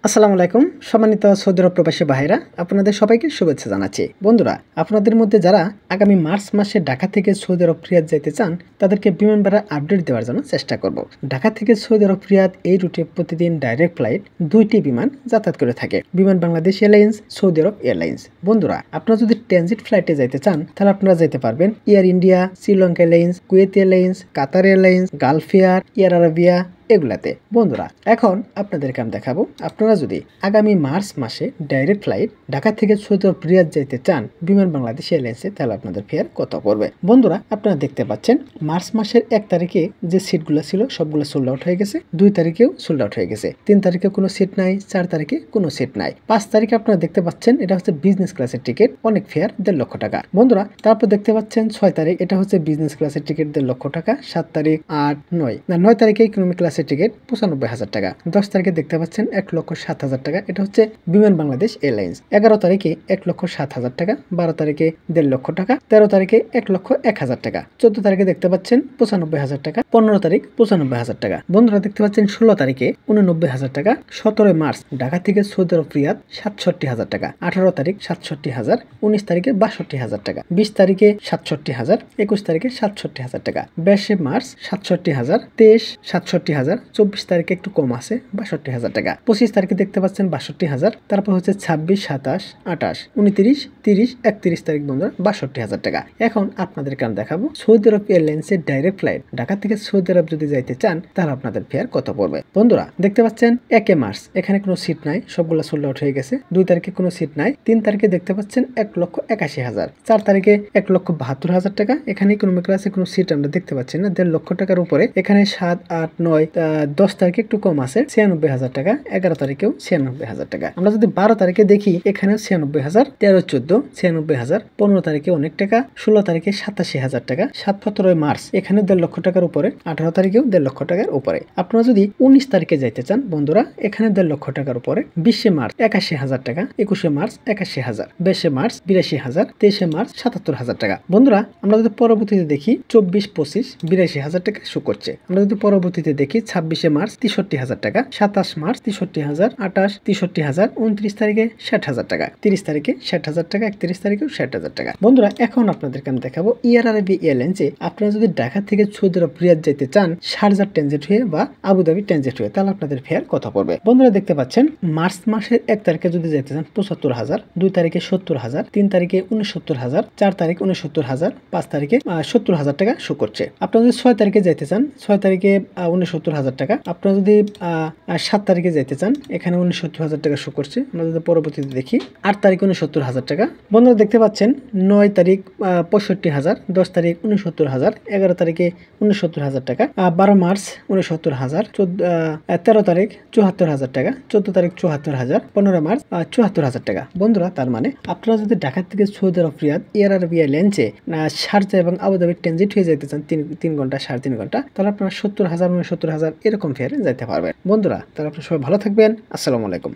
আসসালামু আলাইকুম সম্মানিত সৌদি আরব প্রবাসী ভাইরা আপনাদের সবাইকে শুভেচ্ছা জানাচ্ছি। বন্ধুরা, আপনাদের মধ্যে যারা আগামী মার্চ মাসে ঢাকা থেকে সৌদি আরব রিয়াদ যেতে চান তাদেরকে বিমান ভাড়া আপডেট দেওয়ার জন্য চেষ্টা করব। ঢাকা থেকে সৌদি আরব রিয়াদ এই রুটে প্রতিদিন ডাইরেক্ট ফ্লাইট 2টি বিমান যাতায়াত করে থাকে, বিমান বাংলাদেশ এয়ারলাইন্স, সৌদি আরব এয়ারলাইন্স। বন্ধুরা, আপনারা যদি ট্রানজিট ফ্লাইটে যাইতে চান তাহলে আপনারা যেতে পারবেন air India, Sri Lanka airlines, Kuwait airlines, কাতার airlines, Gulf air, air Arabia এগুলাতে। বন্ধুরা, এখন আপনাদেরকে আমি দেখাবো আপনারা যদি আগামী মার্চ মাসে ডাইরেক্ট ফ্লাইট ঢাকা থেকে সৌদি আরব রিয়াদ যেতে চান বিমান বাংলাদেশ এয়ারলাইন্সে, তাহলে আপনাদের ফেয়ার কত পড়বে। বন্ধুরা, আপনারা দেখতে পাচ্ছেন মার্চ মাসের 1 তারিখে যে সিটগুলো ছিল সবগুলো সোল্ড আউট হয়ে গেছে, 2 তারিখেও সোল্ড আউট হয়ে গেছে, 3 তারিখে কোনো সিট নাই, 4 তারিখে কোনো সিট নাই, 5 তারিখে আপনারা দেখতে পাচ্ছেন এটা হচ্ছে বিজনেস ক্লাসের টিকিট, অনেক ফেয়ার 1.5 লক্ষ টাকা। বন্ধুরা, তারপর দেখতে পাচ্ছেন 6 তারিখ এটা হচ্ছে বিজনেস ক্লাসের টিকিট 1.5 লক্ষ টাকা, 7 তারিখ 8 9 তারিখে ইকোনমি ক্লাসের টিকিট 95,000 টাকা, 10 তারিখে দেখতে পাচ্ছেন 1,07,000 টাকা, এটা হচ্ছে বিমান বাংলাদেশ এয়ারলাইন্স। 11 তারিখে 1,07,000 টাকা, 12 তারিখে 1.5 লক্ষ টাকা, 13 তারিখে 1,01,000 টাকা, 14 তারিখে দেখতে পাচ্ছেন 95,000 টাকা, 15 তারিখ 95,000 টাকা। বন্ধুরা, দেখতে পাচ্ছেন 16 তারিখে 89,000 টাকা, 17 মার্চ ঢাকা থেকে সৌদি আরব রিয়াদ 67,000 টাকা, 18 তারিখ 67,000, 19 তারিখে 62,000 টাকা, 20 তারিখে 67,000, 21 তারিখে 67,000 টাকা, 22 মার্চ 67,000, 23 67,000, 24 তারিখে একটু কম আছে 62,000 টাকা, 25 তারিখে দেখতে পাচ্ছেন 62,000, তারপর হচ্ছে 26, 27, 28, 29, 30, 31 তারিখ বন্ধুরা 62,000 টাকা। এখন আপনাদেরকে আমি দেখাবো সৌদি আরব এয়ারলাইন্সের ডাইরেক্ট ফ্লাইট ঢাকা থেকে সৌদি আরব যদি যাইতে চান তাহলে আপনাদের ফেয়ার কত পড়বে। বন্ধুরা, দেখতে পাচ্ছেন 1 মার্চ এখানে কোনো সিট নাই, সবগুলো সোল্ড আউট হয়ে গেছে, 2 তারিখে কোনো সিট নাই, 3 তারিখে দেখতে পাচ্ছেন 1,81,000, 4 তারিখে 1,72,000 টাকা, এখানে ইকোনমি ক্লাসে কোনো সিট আমরা দেখতে পাচ্ছি না, 1.5 লক্ষ টাকার উপরে, এখানে 7, 8, 9, 10 তারিখে একটু কম আছে 96,000 টাকা, 11 তারিখেও 96,000 টাকা। আমরা যদি 12 তারিখে দেখি এখানে 96,000, 13, 14 96,000, 15 তারিখে অনেক টাকা, 16 তারিখে 87,000 টাকা, 17 মার্চ এখানে 1.5 লক্ষ টাকার উপরে, 18 তারিখেও 1.5 লক্ষ টাকার উপরে। আপনারা যদি 19 তারিখে যাইতে চান বন্ধুরা এখানে 1.5 লক্ষ টাকার উপরে, 20 মার্চ 81,000 টাকা, 21 মার্চ 81,000, 22 মার্চ 82,000, 23 মার্চ 77,000 টাকা। বন্ধুরা, আমরা যদি পরবর্তীতে দেখি 24, 25 82,000 টাকা শো করছে। আমরা যদি পরবর্তীতে দেখি 26 মার্চ 63,000 টাকা, 27 মার্চ 63,000, 28 63,000, 29 তারিখে 60,000 টাকা, 30 তারিখে 60,000 টাকা, 31 তারিখেও 60,000 টাকা। বন্ধুরা, এখন আপনাদেরকে আমি দেখাবো এয়ার আরাবিয়া এয়ারলাইন্সে আপনারা যদি ঢাকা থেকে সৌদি আরব রিয়াদ যেতে চান শারজাহ ট্রানজিট হয়ে বা আবুধাবি ট্রানজিট হয়ে, তাহলে আপনাদের ফেয়ার কত পড়বে। বন্ধুরা, দেখতে পাচ্ছেন মার্চ মাসের 1 তারিখে যদি যেতে চান 75,000, 2 তারিখে 70,000, 3 তারিখে 69,000, 4 তারিখ 69,000, 5 তারিখে 70,000 টাকা শো করছে। আপনারা যদি 6 তারিখে যেতে চান 6 তারিখে 69,000 টাকা, আপনারা যদি 7 তারিখে যেতে চান এখানে 69,000 টাকা শো করছে। আমরা যদি পরবর্তীতে দেখি 8 তারিখ 69,000 টাকা। বন্ধুরা, দেখতে পাচ্ছেন 9 তারিখ 65,000, 10 তারিখ 69,000, 11 তারিখে 69,000 টাকা, 12 মার্চ 69,000, 13 তারিখ 74,000 টাকা, 14 তারিখ 74,000, 15 মার্চ 74,000 টাকা। বন্ধুরা, তার মানে আপনারা যদি ঢাকা থেকে সৌদি আরব রিয়াদ এয়ার আরাবিয়া এয়ারলাইন্সে শারজাহ এবং আবুধাবি ট্রানজিট হয়ে যেতে চান 3 ঘন্টা 3.5 ঘন্টা, তাহলে আপনারা 70,000 69,000 এরকম ফেয়ারে যেতে পারবেন। বন্ধুরা, তাহলে আপনারা সবাই ভালো থাকবেন। আসসালামু আলাইকুম।